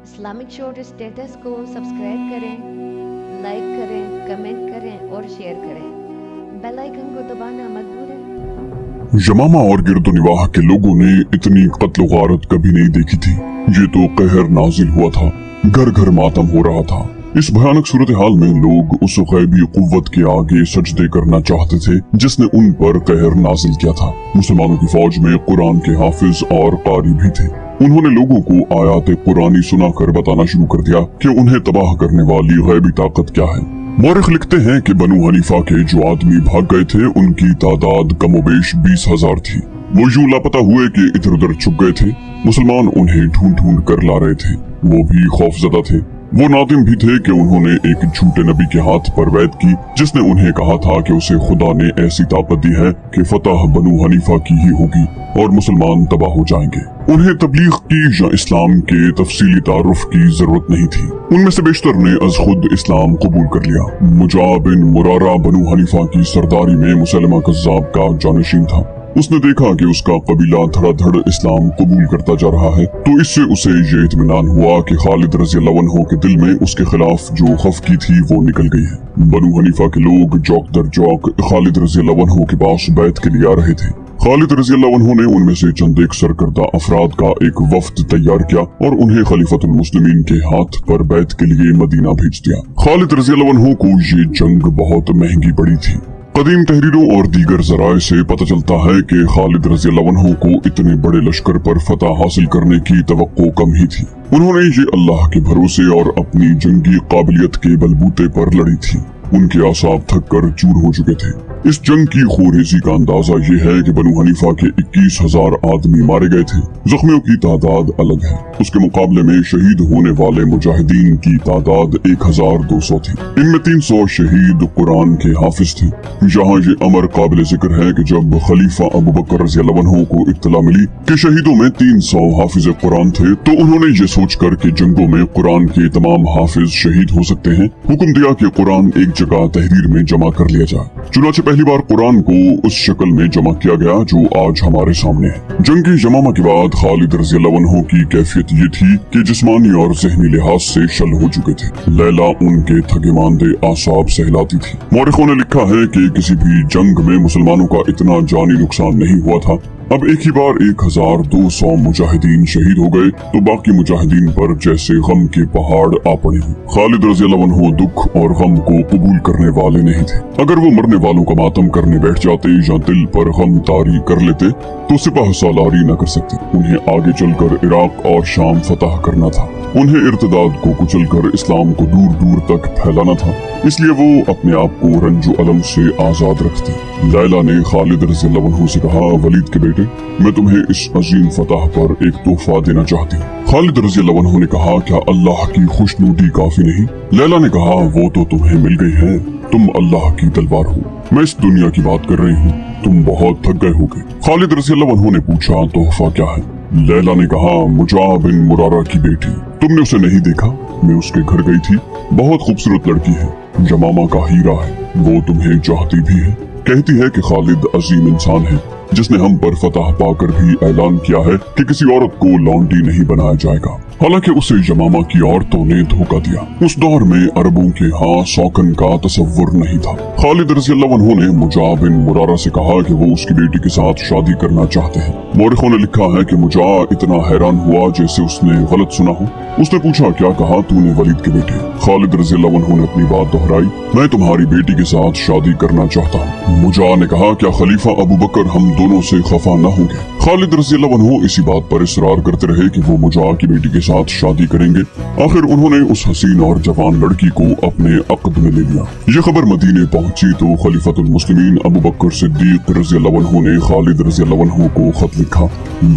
Islamic short status کو subscribe کریں، like کریں، کمنٹ کریں اور شیئر کریں۔ بیل آئیکن کو دبانا مت بھولیں۔ یمامہ اور گرد و نواح کے لوگوں نے اتنی قتل و غارت کبھی نہیں دیکھی تھی۔ یہ تو قہر نازل ہوا تھا، گھر گھر ماتم ہو رہا تھا۔ اس بھیانک صورتحال میں لوگ اس غیبی قوت کے آگے سجدے کرنا چاہتے تھے جس نے ان پر قہر نازل کیا تھا۔ مسلمانوں کی فوج میں قرآن کے حافظ اور قاری بھی تھے۔ انہوں نے لوگوں کو آیات قرآنی سنا کر بتانا شروع کر دیا کہ انہیں تباہ کرنے والی غیبی طاقت کیا ہے۔ مورخ لکھتے ہیں کہ بنو حنیفہ کے جو آدمی بھاگ گئے تھے ان کی تعداد کم و بیش 20,000 تھی۔ وہ یوں لاپتہ ہوئے کہ ادھر ادھر چھپ گئے تھے۔ مسلمان انہیں ڈھونڈ ڈھونڈ کر لا رہے تھے۔ وہ بھی خوف زدہ تھے۔ وہ نادم بھی تھے کہ انہوں نے ایک جھوٹے نبی کے ہاتھ پر بیعت کی جس نے انہیں کہا تھا کہ اسے خدا نے ایسی طاقت دی ہے کہ فتح بنو حنیفہ کی ہی ہوگی اور مسلمان تباہ ہو جائیں گے۔ انہیں تبلیغ کی یا اسلام کے تفصیلی تعارف کی ضرورت نہیں تھی۔ ان میں سے بیشتر نے از خود اسلام قبول کر لیا۔ مجاع بن مرارہ بنو حنیفہ کی سرداری میں مسلمہ کذاب کا جانشین تھا۔ اس نے دیکھا کہ اس کا قبیلہ دھڑا دھڑ اسلام قبول کرتا جا رہا ہے تو اس سے اسے یہ اطمینان ہوا کہ خالد رضی اللہ عنہ کے دل میں اس کے خلاف جو خفگی تھی وہ نکل گئی ہے۔ بنو حنیفہ کے لوگ جوک در جوک خالد رضی اللہ عنہ کے پاس بیعت کے لیے آ رہے تھے۔ خالد رضی اللہ عنہ نے ان میں سے چند ایک سرکردہ افراد کا ایک وفد تیار کیا اور انہیں خلیفۃ المسلمین کے ہاتھ پر بیعت کے لیے مدینہ بھیج دیا۔ خالد رضی اللہ عنہ کو یہ جنگ بہت مہنگی پڑی تھی۔ قدیم تحریروں اور دیگر ذرائع سے پتہ چلتا ہے کہ خالد رضی اللہ عنہ کو اتنے بڑے لشکر پر فتح حاصل کرنے کی توقع کم ہی تھی۔ انہوں نے یہ اللہ کے بھروسے اور اپنی جنگی قابلیت کے بلبوتے پر لڑی تھی۔ ان کے اعصاب تھک کر چور ہو چکے تھے۔ اس جنگ کی خوریزی کا اندازہ یہ ہے کہ بنو حنیفہ کے 21,000 آدمی مارے گئے تھے۔ زخمیوں کی تعداد الگ ہے۔ اس کے مقابلے میں شہید ہونے والے مجاہدین کی تعداد 1,200 تھی۔ ان میں 300 شہید قرآن کے حافظ تھے۔ یہاں یہ امر قابل ذکر ہے کہ جب خلیفہ ابوبکر رضی اللہ عنہ کو اطلاع ملی کہ شہیدوں میں 300 حافظ قرآن تھے تو انہوں نے یہ سوچ کر کہ جنگوں میں قرآن کے تمام حافظ شہید ہو سکتے ہیں حکم دیا کہ قرآن ایک جگہ تحریر میں جمع کر لیا جائے۔ چنانچہ پہلی بار قرآن کو اس شکل میں جمع کیا گیا جو آج ہمارے سامنے ہے۔ جنگی یمامہ کے بعد خالد رضی اللہ عنہ کی کیفیت یہ تھی کہ جسمانی اور ذہنی لحاظ سے شل ہو چکے تھے۔ لیلا ان کے تھکے ماندے اعصاب سہلاتی تھی۔ مورخوں نے لکھا ہے کہ کسی بھی جنگ میں مسلمانوں کا اتنا جانی نقصان نہیں ہوا تھا۔ اب ایک ہی بار 1,200 مجاہدین شہید ہو گئے تو باقی مجاہدین پر جیسے غم کے پہاڑ آ پڑے ہوں۔ خالد رضی اللہ عنہ دکھ اور غم کو قبول کرنے والے نہیں تھے۔ اگر وہ مرنے والوں کا ماتم کرنے بیٹھ جاتے یا دل پر غم طاری کر لیتے تو سپاہ سالاری نہ کر سکتے۔ انہیں آگے چل کر عراق اور شام فتح کرنا تھا۔ انہیں ارتداد کو کچل کر اسلام کو دور دور تک پھیلانا تھا۔ اس لیے وہ اپنے آپ کو رنج و علم سے آزاد رکھتے۔ لیلا نے خالد رضی اللہ عنہ سے کہا، ولید کے بیٹے، میں تمہیں اس عظیم فتح پر ایک تحفہ دینا چاہتی ہوں۔ خالد رضی اللہ عنہ نے کہا، کیا اللہ کی خوشنودی کافی نہیں؟ لیلا نے کہا، وہ تو تمہیں مل گئی ہے، تم اللہ کی تلوار ہو، میں اس دنیا کی بات کر رہی ہوں، تم بہت تھک گئے ہوگے۔ خالد رضی اللہ عنہ نے پوچھا، تحفہ کیا ہے؟ لیلا نے کہا، مجاع بن مرارہ کی بیٹی، تم نے اسے نہیں دیکھا؟ میں اس کے گھر گئی تھی، بہت خوبصورت لڑکی ہے، یمامہ کا ہیرا ہے، وہ تمہیں چاہتی بھی ہے، کہتی ہے کہ خالد عظیم انسان ہے جس نے ہم پر فتح پا کر بھی اعلان کیا ہے کہ کسی عورت کو لونڈی نہیں بنایا جائے گا، حالانکہ اسے یمامہ کی عورتوں نے دھوکہ دیا۔ اس دور میں عربوں کے ہاں سوکن کا تصور نہیں تھا۔ خالد رضی اللہ عنہ نے مجاع بن مرارہ سے کہا کہ وہ اس کی بیٹی کے ساتھ شادی کرنا چاہتے ہیں۔ مورخوں نے لکھا ہے کہ مجاع اتنا حیران ہوا جیسے اس نے غلط سنا ہو۔ اس نے پوچھا، کیا کہا تو نے ولید کے بیٹے؟ خالد رضی اللہ عنہ نے اپنی بات دہرائی، میں تمہاری بیٹی کے ساتھ شادی کرنا چاہتا ہوں۔ مجاع نے کہا، کیا خلیفہ ابوبکر ہم دونوں سے خفا نہ ہوں گے؟ خالد رضی اللہ عنہ اسی بات پر اصرار کرتے رہے کہ وہ مجاع کی بیٹی کے ساتھ شادی کریں گے۔ آخر انہوں نے اس حسین اور جوان لڑکی کو اپنے عقد میں لے لیا۔ یہ خبر مدینے پہنچی تو خلیفۃ المسلمین ابوبکر صدیق رضی اللہ عنہ نے خالد رضی اللہ عنہ کو خط لکھا،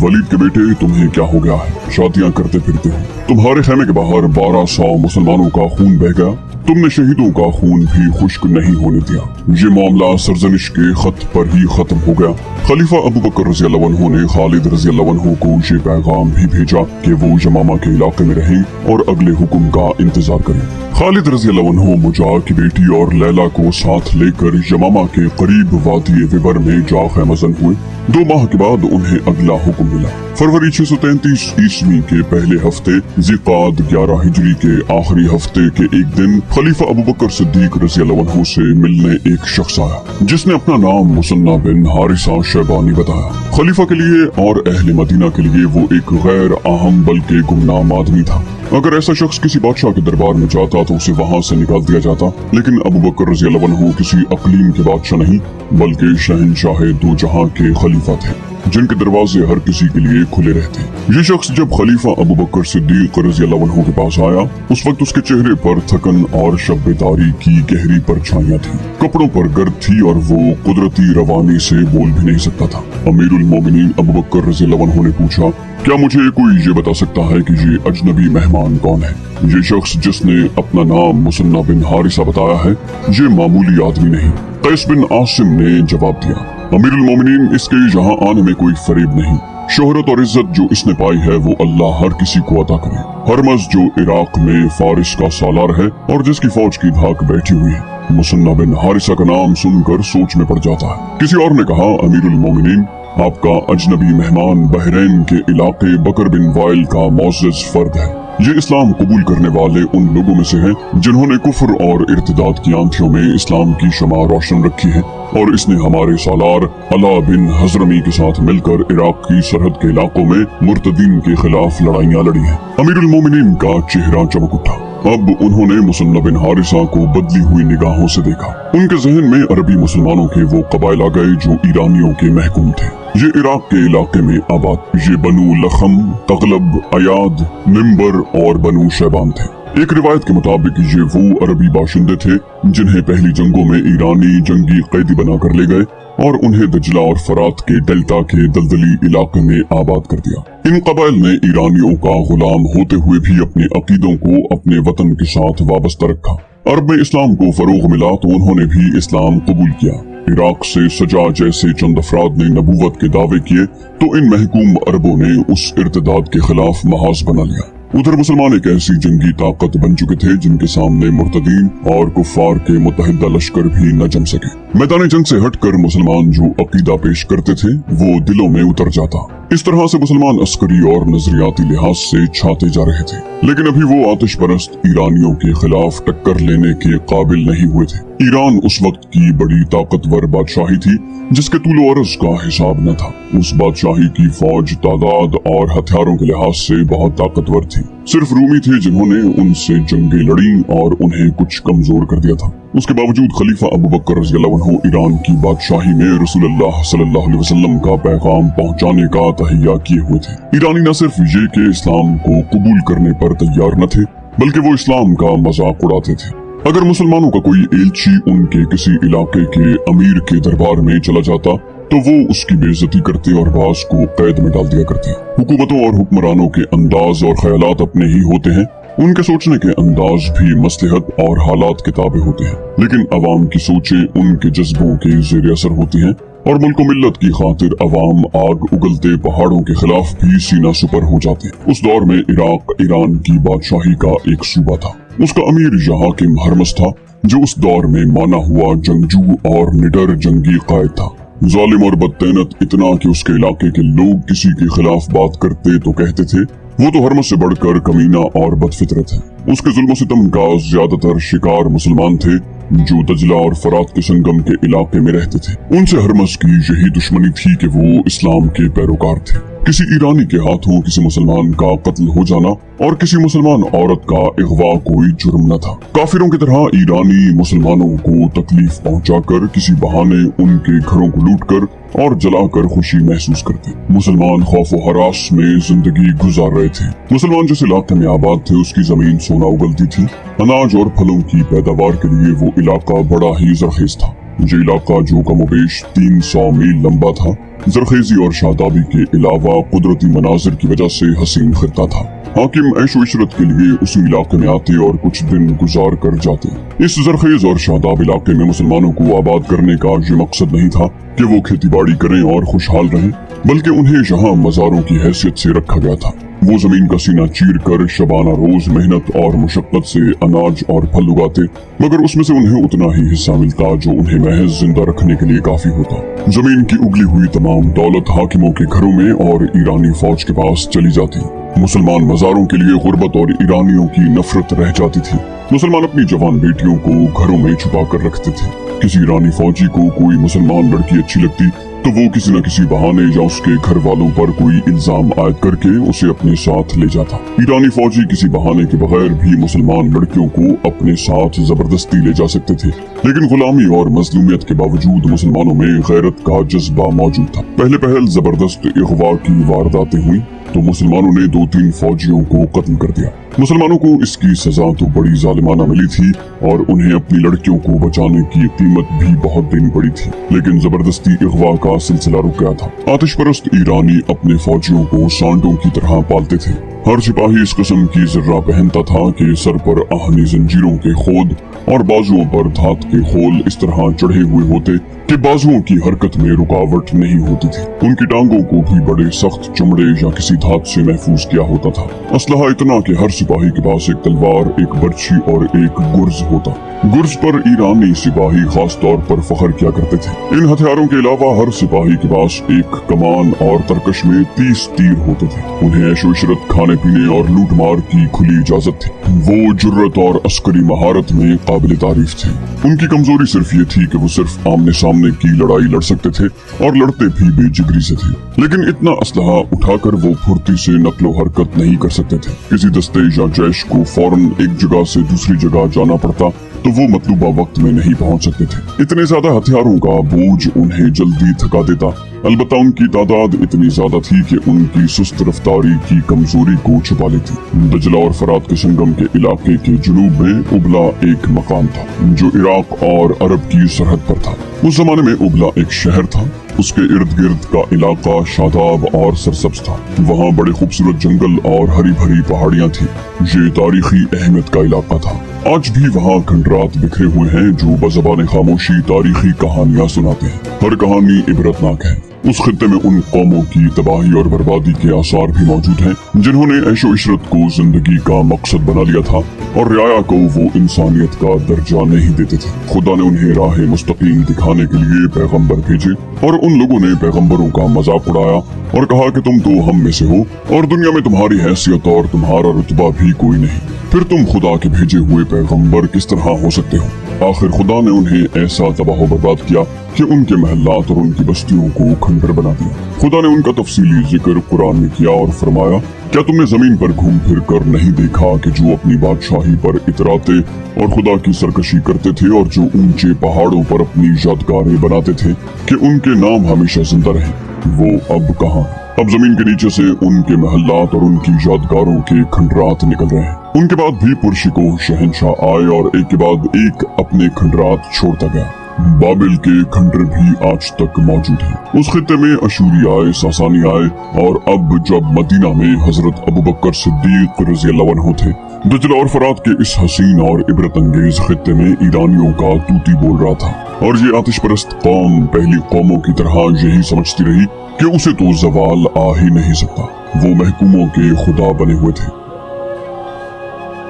ولید کے بیٹے، تمہیں کیا ہو گیا ہے؟ شادیاں کرتے پھرتے ہو، تمہارے خیمے کے باہر 1200 مسلمانوں کا خون بہہ گیا، تم نے شہیدوں کا خون بھی خشک نہیں ہونے دیا۔ یہ معاملہ سرزنش کے خط پر ہی ختم ہو گیا۔ خلیفہ ابوبکر رضی اللہ عنہ نے خالد رضی اللہ عنہ کو یہ پیغام بھی بھیجا کہ وہ یمامہ کے علاقے میں رہیں اور اگلے حکم کا انتظار کریں۔ खालिद रज़ी अल्लाह अन्हु मुजा की बेटी और लैला को साथ लेकर यमामा के करीब वादी विबर में जा ख़ैमज़न हुए। 2 माह के बाद उन्हें अगला हुक्म मिला। फरवरी 633 ईस्वी के पहले हफ्ते ज़िक़ाद 11 हिजरी के आखिरी हफ्ते के एक दिन खलीफा अबू बकर सिद्दीक रज़ी अल्लाह अन्हु से मिलने एक शख्स आया, जिसने अपना नाम मुसन्ना बिन हारिसा शैबानी बताया। खलीफा के लिए और अहले मदीना के लिए वो एक गैर अहम बल्कि गुमनाम आदमी था। अगर ऐसा शख्स किसी बादशाह के दरबार में जाता तो उसे वहाँ से निकाल दिया जाता, लेकिन अबू बकर रज़ी अल्लाह अन्हु किसी अक़लीम के बादशाह नहीं बल्कि शहंशाह दो जहां के खलीफा थे, जिनके दरवाजे हर किसी के लिए खुले रहते। ये शख्स जब खलीफा अबू बकर सिद्दीक रज़ी अल्लाह अन्हु के पास आया, उस वक्त उसके चेहरे पर थकन और शब्बेदारी की गहरी परछाइयां थी। कपड़ों पर गर्द थी और वो कुदरती रवानी से बोल भी नहीं सकता था। अमीरुल मोमिनीन अबू बकर रज़ी अल्लाह अन्हु ने पूछा, क्या मुझे कोई ये बता सकता है कि ये अजनबी मेहमान कौन है? ये शख्स जिसने अपना नाम मुसन्ना बिन हारिसा बताया है, ये मामूली आदमी नहीं। कैस बिन आसिम ने जवाब दिया, अमीरुल मोमिनीन, इसके यहाँ आने में कोई फरेब नहीं। शोहरत और इज्जत जो इसने पाई है वो अल्लाह हर किसी को अता करे। हरमज जो इराक में फारिस का सालार है और जिसकी फौज की धाक बैठी हुई है, मुसन्ना बिन हारिसा का नाम सुनकर सोच में पड़ जाता है। किसी और ने कहा, अमीरुल मोमिनीन, आपका अजनबी मेहमान बहरैन के इलाके बकर बिन वाइल का मोअज़्ज़ज़ फर्द है। ये इस्लाम कबूल करने वाले उन लोगों में से है जिन्होंने कुफ्र और इर्तिदाद की आंधियों में इस्लाम की शमा रोशन रखी है, और इसने हमारे सालार अला बिन हज़रमी के साथ मिलकर इराक की सरहद के इलाकों में मुर्तदीन के खिलाफ लड़ाइयाँ लड़ी हैं। अमीरुल मोमिनीन का चेहरा चमक उठा। अब उन्होंने मुसन्ना बिन हारिसा को बदली हुई निगाहों से देखा। उनके जहन में अरबी मुसलमानों के वो कबाइल आ गए जो ईरानियों के महकूम थे। ये इराक के इलाके में आबाद ये बनु लखम, तगलब, अयाद, मिंबर और बनु शैबान थे। एक रिवायत के मुताबिक ये वो अरबी बाशिंदे थे जिन्हें पहली जंगों में ईरानी जंगी कैदी बनाकर ले गए और उन्हें दजला और फरात के डेल्टा के दलदली इलाके में आबाद कर दिया। इन कबाइल ने ईरानियों का गुलाम होते हुए भी अपने अकीदों को अपने वतन के साथ वाबस्ता रखा। अरब में इस्लाम को फरोग मिला तो उन्होंने भी इस्लाम कबूल किया। इराक से सजा जैसे चंद अफराद ने नबूवत के दावे किए तो इन महकूम अरबों ने उस इर्तिदाद के खिलाफ महाज बना लिया। उधर मुसलमान एक ऐसी जंगी ताकत बन चुके थे जिनके सामने मुर्तदीन और कुफ्फार के मुतहदा लश्कर भी न जम सके। मैदान जंग से हटकर मुसलमान जो अकीदा पेश करते थे वो दिलों में उतर जाता। इस तरह से मुसलमान अस्करी और नजरियाती लिहाज से छाते जा रहे थे, लेकिन अभी वो आतिश परस्त ईरानियों के खिलाफ टक्कर लेने के काबिल नहीं हुए थे। ईरान उस वक्त की बड़ी ताकतवर बादशाही थी जिसके तूल व अर्ज़ का हिसाब न था। उस बादशाही की फौज तादाद और हथियारों के लिहाज से बहुत ताकतवर थी। सिर्फ रूमी थे जिन्होंने उनसे जंगें लड़ी और उन्हें कुछ कमजोर कर दिया था। उसके बावजूद खलीफा अबू बकर रज़ी अल्लाह अन्हु ईरान की बादशाही में रसूलुल्लाह सल्लल्लाहु अलैहि वसल्लम का पैगाम पहुंचाने का तहैया किए हुए थे। ईरानी न सिर्फ ये कि इस्लाम को कबूल करने पर तैयार न थे, बल्कि वो इस्लाम का मजाक उड़ाते थे। अगर मुसलमानों का कोई एलची उनके किसी इलाके के अमीर के दरबार में चला जाता तो वो उसकी बेइज्जती करते और बास को कैद में डाल दिया करते। हुकूमतों और हुक्मरानों के अंदाज और ख्यालात अपने ही होते हैं, उनके सोचने के अंदाज भी मसलहत और हालात के ताबे होते हैं, लेकिन अवाम की सोचें उनके जज्बों के ज़ेर असर होती हैं और मुल्क मिल्लत की खातिर अवाम आग उगलते पहाड़ों के खिलाफ भी सीना सुपर हो जाते। उस दौर में इराक ईरान की बादशाही का एक सूबा था। उसका अमीर यहाँ के हरमज था जो उस दौर में माना हुआ जंगजू और निडर जंगी कायद था। जालिम और बदतैनत इतना कि उसके इलाके के लोग किसी के खिलाफ बात करते तो कहते थे वो तो हरमज से बढ़कर कमीना और बदफितरत है। उसके जुल्म सितम का ज्यादातर शिकार मुसलमान थे जो दजला और फरात के संगम के इलाके में रहते थे। उनसे हरमज की यही दुश्मनी थी कि वो इस्लाम के पैरोकार थे। किसी ईरानी के हाथों किसी मुसलमान का कत्ल हो जाना और किसी मुसलमान औरत का इगवा कोई जुर्म न था। काफिरों की तरह ईरानी मुसलमानों को तकलीफ पहुंचाकर किसी बहाने उनके घरों को लूटकर और जलाकर खुशी महसूस करते। मुसलमान खौफ व हरास में जिंदगी गुजार रहे थे। मुसलमान जिस इलाके में आबाद थे उसकी जमीन सोना उगलती थी। अनाज और फलों की पैदावार के लिए वो इलाका बड़ा ही जरखेज था। ये इलाका जो कमोबेश 300 मील लंबा था, जरखेजी और शादाबी के अलावा कुदरती मनाजिर की वजह से हसीन खित्ता था। हाकिम ऐशो इशरत के लिए उसी इलाके में आते और कुछ दिन गुजार कर जाते। इस जरखेज और शादाब इलाके में मुसलमानों को आबाद करने का ये मकसद नहीं था कि वो खेती बाड़ी करें और खुशहाल रहें, बल्कि उन्हें यहाँ मज़ारों की हैसियत से रखा गया था। वो जमीन का सीना चीर कर शबाना रोज मेहनत और मुशक्कत से अनाज और फल उगाते, मगर उसमें से उन्हें उतना ही हिस्सा मिलता जो उन्हें महज जिंदा रखने के लिए काफी होता। जमीन की उगली हुई तमाम दौलत हाकिमों के घरों में और ईरानी फौज के पास चली जाती। मुसलमान मज़ारों के लिए गुर्बत और ईरानियों की नफरत रह जाती थी। मुसलमान अपनी जवान बेटियों को घरों में छुपा कर रखते थे। किसी ईरानी फौजी को कोई मुसलमान लड़की अच्छी लगती तो वो किसी न किसी बहाने या उसके घर वालों पर कोई इल्जाम आयद करके उसे अपने साथ ले जाता। ईरानी फौजी किसी बहाने के बगैर भी मुसलमान लड़कियों को अपने साथ जबरदस्ती ले जा सकते थे, लेकिन गुलामी और मजलूमियत के बावजूद मुसलमानों में गैरत का जज्बा मौजूद था। पहले पहल जबरदस्त अगवा की वारदातें हुई तो मुसलमानों ने 2-3 फौजियों को कत्ल कर दिया। मुसलमानों को इसकी सजा तो बड़ी जालिमाना मिली थी और उन्हें अपनी लड़कियों को बचाने की कीमत भी बहुत देनी पड़ी थी, लेकिन जबरदस्ती अगवा का सिलसिला रुक गया था। आतिशपरस्त ईरानी अपने फौजियों को सांडों की तरह पालते थे। हर सिपाही इस किस्म की जर्रा पहनता था कि सर पर आहनी जंजीरों के खोद और बाजुओं पर धात के खोल इस तरह चढ़े हुए होते कि बाजुओं की हरकत में रुकावट नहीं होती थी। उनकी टांगों को भी बड़े सख्त चमड़े या किसी धात से महफूज किया होता था। असलहा इतना कि हर सिपाही के पास एक तलवार, एक बर्छी और एक गुर्ज होता। गुर्ज पर ईरानी सिपाही खास तौर पर फख्र किया करते थे। इन हथियारों के अलावा हर सिपाही के पास एक कमान और तरकश में 30 तीर होते थे। उन्हें ऐशो इशरत, खाने पीने और लूट मार की खुली इजाजत थी। वो जुर्रत और अस्करी महारत में काबिल तारीफ थे। उनकी कमजोरी सिर्फ ये थी कि वो सिर्फ आमने सामने की लड़ाई लड़ सकते थे और लड़ते भी बेजिगरी से थे, लेकिन इतना असलहा उठाकर वो फुर्ती से नकलो हरकत नहीं कर सकते थे। किसी दस्ते या जैश को फौरन एक जगह से दूसरी जगह जाना पड़ता तो वो मतलूबा वक्त में नहीं पहुंच सकते थे। इतने ज्यादा हथियारों का बोझ उन्हें जल्दी थका देता। अलबत्ता उनकी तादाद इतनी ज्यादा थी कि उनकी सुस्त रफ्तारी की कमजोरी को छुपा लेती। दजला और फरात के संगम के इलाके के जुनूब में उबला एक मकाम था जो इराक और अरब की सरहद पर था। उस जमाने में उबला एक शहर था। उसके इर्द गिर्द का इलाका शादाब और सरसब्ज था। वहाँ बड़े खूबसूरत जंगल और हरी भरी पहाड़ियाँ थी। ये तारीखी अहमियत का इलाका था। आज भी वहाँ खंडरात बिखरे हुए हैं जो बज़बान खामोशी तारीखी कहानियाँ सुनाते हैं। हर कहानी इबरतनाक है। उस खित्ते में उन कौमों की तबाही और बर्बादी के आसार भी मौजूद हैं जिन्होंने ऐशो इशरत को जिंदगी का मकसद बना लिया था और रियाया को वो इंसानियत का दर्जा नहीं देते थे। खुदा ने उन्हें राह मुस्तकीम दिखाने के लिए पैगंबर भेजे और उन लोगों ने पैगंबरों का मजाक उड़ाया और कहा कि तुम तो हम में से हो और दुनिया में तुम्हारी हैसियत और तुम्हारा रुतबा भी कोई नहीं, फिर तुम खुदा के भेजे हुए पैगंबर किस तरह हो सकते हो। आखिर खुदा ने उन्हें ऐसा तबाह बर्बाद किया कि उनके महल्लात और उनकी बस्तियों को खंडर बना दिया। खुदा ने उनका तफसीली जिक्र कुरान में किया और फरमाया, क्या तुमने जमीन पर घूम फिर कर नहीं देखा कि जो अपनी बादशाही पर इतराते और खुदा की सरकशी करते थे और जो ऊंचे पहाड़ों पर अपनी यादगारें बनाते थे कि उनके नाम हमेशा जिंदा रहे, वो अब कहाँ है? अब जमीन के नीचे से उनके महल्लात और उनकी यादगारों के खंडरात निकल रहे हैं। उनके बाद भी पुरशिको शहंशाह आए और एक के बाद एक अपने खंडरात छोड़ता गया। बाबिल के खंडर भी आज तक मौजूद हैं। उस खित्ते में अशूरी आए, सासानी आए और अब जब मदीना में हजरत अबू बकर सिद्दीक रज़ियल्लाहु अन्हु थे। दजला और फरात के इस हसीन और इबरत अंगेज खित्ते में ईरानियों का तूती बोल रहा था और ये आतिश परस्त कौम पहली कौमों की तरह यही समझती रही कि उसे तो जवाल आ ही नहीं सकता। वो महकूमों के खुदा बने हुए थे।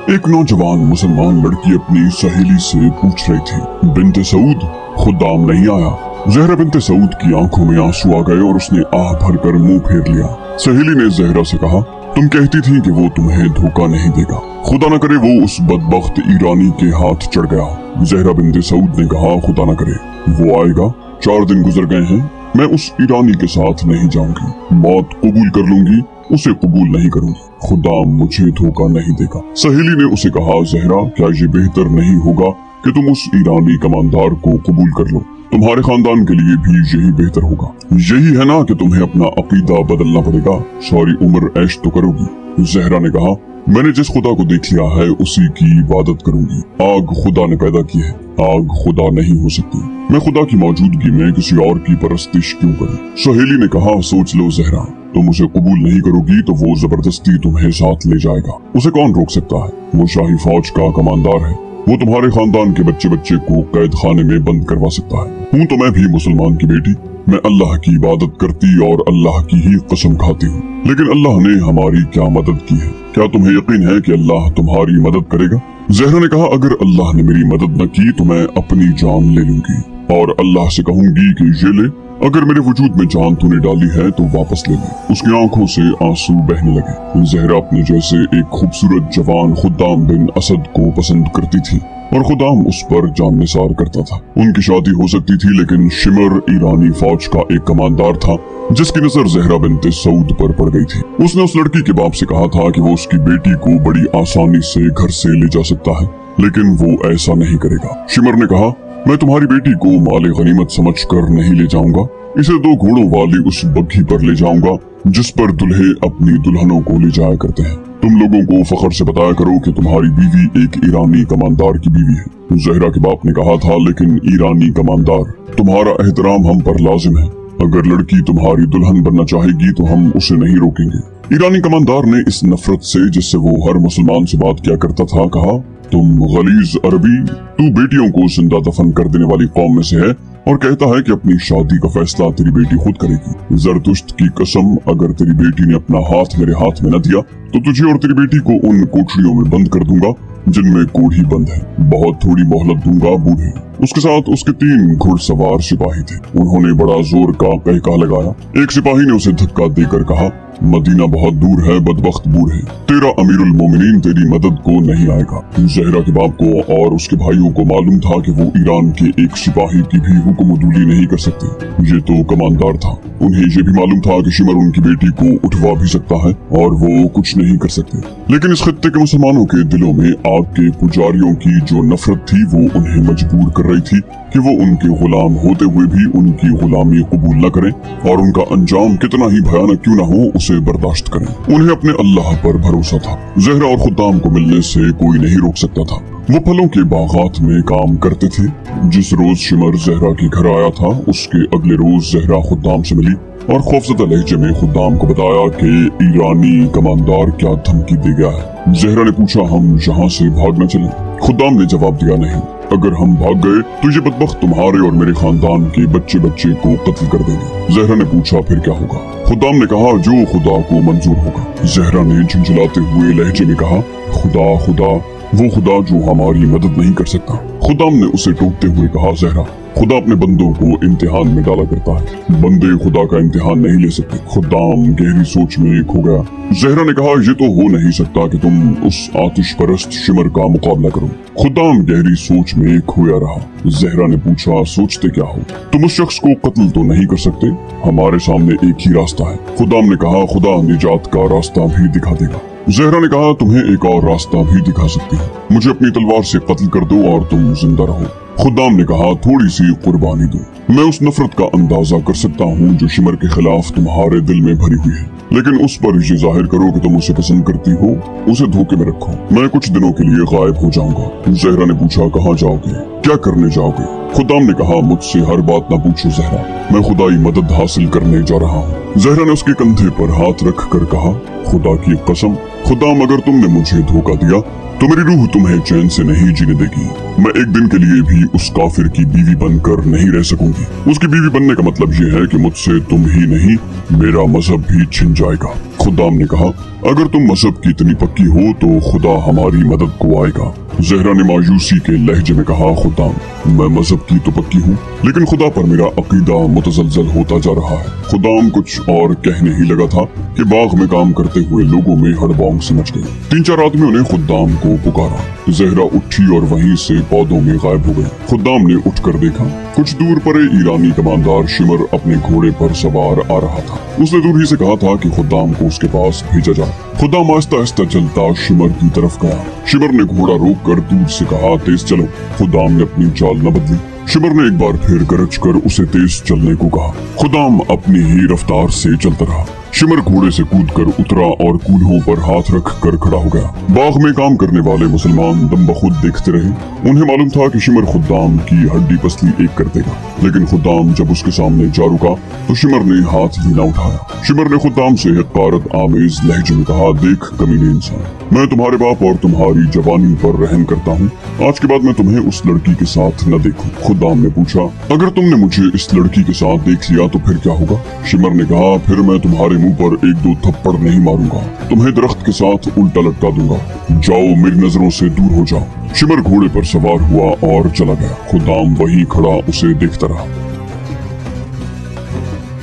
एक नौजवान मुसलमान लड़की अपनी सहेली से पूछ रही थी, बिन्ते सऊद, खुदाम नहीं आया? ज़हरा बिन्ते सऊद की आंखों में आंसू आ गए और उसने आह भरकर मुंह फेर लिया। सहेली ने ज़हरा से कहा, तुम कहती थी कि वो तुम्हें धोखा नहीं देगा। खुदा न करे वो उस बदबख्त ईरानी के हाथ चढ़ गया। ज़हरा बिन्ते सऊद ने कहा, खुदा न करे वो आएगा। 4 दिन गुजर गए हैं, मैं उस ईरानी के साथ नहीं जाऊंगी। मौत कबूल कर लूंगी, उसे कबूल नहीं करूंगी। खुदा मुझे धोखा नहीं देगा। सहेली ने उसे कहा, ज़हरा क्या ये बेहतर नहीं होगा कि तुम उस ईरानी कमांडर को कबूल कर लो? तुम्हारे खानदान के लिए भी यही बेहतर होगा। यही है ना कि तुम्हें अपना अकीदा बदलना पड़ेगा। सारी उम्र ऐश तो करोगी। ज़हरा ने कहा, मैंने जिस खुदा को देख लिया है उसी की इबादत करूंगी। आग खुदा ने पैदा की है, आग खुदा नहीं हो सकती। मैं खुदा की मौजूदगी में किसी और की परस्तिश क्यों करूं? सहेली ने कहा, सोच लो ज़हरा, तुम उसे कबूल नहीं करोगी तो वो जबरदस्ती तुम्हें साथ ले जाएगा। उसे कौन रोक सकता है? वो शाही फौज का कमांडर है। वो तुम्हारे खानदान के बच्चे बच्चे को कैद खाने में बंद करवा सकता है। हूँ तो मैं भी मुसलमान की बेटी, मैं अल्लाह की इबादत करती और अल्लाह की ही कसम खाती हूँ, लेकिन अल्लाह ने हमारी क्या मदद की है? क्या तुम्हें यकीन है कि अल्लाह तुम्हारी मदद करेगा? जहरा ने कहा, अगर अल्लाह ने मेरी मदद न की तो मैं अपनी जान ले लूंगी और अल्लाह से कहूंगी कि ये ले, अगर मेरे वजूद में जान तूने डाली है तो वापस ले ले। उसकी आंखों से आंसू बहने लगे। जहरा अपने जैसे एक खूबसूरत जवान खुद्दाम बिन असद को पसंद करती थी और खुदाम उस पर जान निसार करता था। उनकी शादी हो सकती थी, लेकिन शिमर ईरानी फौज का एक कमांडर था जिसकी नजर जहरा बिनते सऊद पर पड़ गई थी। उसने उस लड़की के बाप से कहा था कि वो उसकी बेटी को बड़ी आसानी से घर से ले जा सकता है, लेकिन वो ऐसा नहीं करेगा। शिमर ने कहा, मैं तुम्हारी बेटी को माले गनीमत समझकर नहीं ले जाऊंगा, इसे 2 घोड़ों वाली उस बग्घी पर ले जाऊंगा जिस पर दूल्हे अपनी दुल्हनों को ले जाया करते हैं। तुम लोगों को फख्र से बताया करो कि तुम्हारी बीवी एक ईरानी कमांडर की बीवी है। जहरा के बाप ने कहा था, लेकिन ईरानी कमांडर, तुम्हारा एहतराम हम पर लाजिम है। अगर लड़की तुम्हारी दुल्हन बनना चाहेगी तो हम उसे नहीं रोकेंगे। ईरानी कमांडर ने इस नफरत से जिससे वो हर मुसलमान से बात किया करता था कहा, तुम गलीज अरबी, तू बेटियों को जिंदा दफन कर देने वाली कौम में से है और कहता है कि अपनी शादी का फैसला तेरी बेटी खुद करेगी। जरतुश्त की कसम, अगर तेरी बेटी ने अपना हाथ मेरे हाथ में न दिया तो तुझे और तेरी बेटी को उन कोठरियों में बंद कर दूंगा जिनमें कोढ़ी बंद है। बहुत थोड़ी मोहलत दूंगा बूढ़े। उसके साथ उसके 3 घुड़सवार सिपाही थे। उन्होंने बड़ा जोर का कहका लगाया। एक सिपाही ने उसे धक्का देकर कहा, मदीना बहुत दूर है बदबख्त बूढ़े, तेरा अमीरुल मोमिनीन तेरी मदद को नहीं आएगा। जहरा के बाप को और उसके भाइयों को मालूम था कि वो ईरान के एक सिपाही की भी हुक्मदुली नहीं कर सकते। ये तो कमांडर था। उन्हें ये भी मालूम था कि शिमर उनकी बेटी को उठवा भी सकता है और वो कुछ नहीं कर सकते। लेकिन इस खत्ते के मुसलमानों के दिलों में आग के पुजारियों की जो नफरत थी वो उन्हें मजबूर कर रही थी कि वो उनके गुलाम होते हुए भी उनकी गुलामी कबूल न करें और उनका अंजाम कितना ही भयानक क्यों न हो उसे बर्दाश्त करें। उन्हें अपने अल्लाह पर भरोसा था। जहरा और खुद्दाम को मिलने से कोई नहीं रोक सकता था। वो फलों के बागात में काम करते थे। जिस रोज शिमर जहरा के घर आया था उसके अगले रोज जहरा खुद्दाम से मिली और खौफजदा लहजे में खुद्दाम को बताया कि ईरानी कमांडर क्या धमकी दे गया है। जहरा ने पूछा, हम यहाँ से भागना चलें? खुद्दाम ने जवाब दिया, नहीं, अगर हम भाग गए तो ये बदबख्त तुम्हारे और मेरे खानदान के बच्चे बच्चे को कत्ल कर देंगे। जहरा ने पूछा, फिर क्या होगा? खुद्दाम ने कहा, जो खुदा को मंजूर होगा। जहरा ने झुंझलाते हुए लहजे में कहा, खुदा खुदा, वो खुदा जो हमारी मदद नहीं कर सकता। खुदाम ने उसे टोकते हुए कहा, जहरा, खुदा अपने बंदों को इम्तिहान में डाला करता है, बंदे खुदा का इम्तिहान नहीं ले सकते। खुदाम गहरी सोच में खो गया। जहरा ने कहा, ये तो हो नहीं सकता कि तुम उस आतिश परस्त शिमर का मुकाबला करो। खुदाम गहरी सोच में खोया रहा। जहरा ने पूछा, सोचते क्या हो? तुम उस शख्स को कत्ल तो नहीं कर सकते, हमारे सामने एक ही रास्ता है। खुदाम ने कहा, खुदा निजात का रास्ता भी दिखा देगा। जहरा ने कहा, तुम्हें एक और रास्ता भी दिखा सकती हूँ, मुझे अपनी तलवार से कत्ल कर दो और तुम जिंदा रहो। खुदाम ने कहा, थोड़ी सी कुर्बानी दो, मैं उस नफरत का अंदाजा कर सकता हूँ जो शिमर के खिलाफ तुम्हारे दिल में भरी हुई है, लेकिन उस पर ये जाहिर करो कि तुम उसे पसंद करती हो, उसे धोखे में रखो। मैं कुछ दिनों के लिए गायब हो जाऊंगा। जहरा ने पूछा, कहाँ जाओगे, क्या करने जाओगे? खुदाम ने कहा, मुझसे हर बात न पूछो जहरा, मैं खुदाई मदद हासिल करने जा रहा हूँ। जहरा ने उसके कंधे पर हाथ रख कर कहा, खुदा की कसम खुदाम, अगर तुमने मुझे धोखा दिया तो मेरी रूह तुम्हें चैन से नहीं जीने देगी। मैं एक दिन के लिए भी उस काफिर की बीवी बनकर नहीं रह सकूंगी। उसकी बीवी बनने का मतलब ये है कि मुझसे तुम ही नहीं मेरा मजहब भी छिन जाएगा। खुदाम ने कहा, अगर तुम मजहब की इतनी पक्की हो तो खुदा हमारी मदद को आएगा। जहरा ने मायूसी के लहजे में कहा, खुदाम, मैं मजहब की तो पक्की हूँ, लेकिन खुदा पर मेरा अकीदा मुतजलजल होता जा रहा है। खुदाम कुछ और कहने ही लगा था कि बाग में काम करते हुए लोगों में हड़बौंग से मच गई। 3-4 आदमियों ने खुदाम को पुकारा। जहरा उठी और वहीं से पौधों में गायब हो गई। खुदाम ने उठकर देखा, कुछ दूर पर ईरानी कमांडर शिमर अपने घोड़े पर सवार आ रहा था। उसने दूर ही से कहा था कि खुदाम को उसके पास भेजा जाए। खुदाम आहिस्ता आहिस्ता चलता शिमर की तरफ गया। शिमर ने घोड़ा रोक कर दूर से कहा, तेज चलो। खुदाम ने अपनी चाल न बदली। शिमर ने एक बार फिर गरज कर उसे तेज चलने को कहा। खुदाम अपनी ही रफ्तार से चलता रहा। शिमर घोड़े से कूदकर उतरा और कूल्हों पर हाथ रख कर खड़ा हो गया। बाग में काम करने वाले मुसलमान दम बखुद देखते रहे। उन्हें मालूम था कि शिमर खुद्दाम की हड्डी पसली एक कर देगा, लेकिन खुद्दाम जब उसके सामने जा रुका तो शिमर ने हाथ ही न उठाया। शिमर ने खुद्दाम से हक़ारत आमेज लहजे में कहा, देख कमीने इंसान, मैं तुम्हारे बाप और तुम्हारी जवानी पर रहम करता हूँ। आज के बाद मैं तुम्हें उस लड़की के साथ न देखूं। खुद्दाम ने पूछा, अगर तुमने मुझे इस लड़की के साथ देख लिया तो फिर क्या होगा? शिमर ने कहा, फिर मैं तुम्हारे मुंह पर एक दो थप्पड़ नहीं मारूंगा, तुम्हें दरख्त के साथ उल्टा लटका दूंगा। जाओ, मेरी नजरों से दूर हो जाओ। शिमर घोड़े पर सवार हुआ और चला गया। खुद्दाम वहीं खड़ा उसे देखता रहा।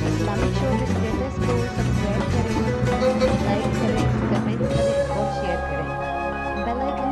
इस्लामिक शो के स्टेटस को सब्सक्राइब करें, लाइक करें, कमेंट करें और शेयर करें। Bell icon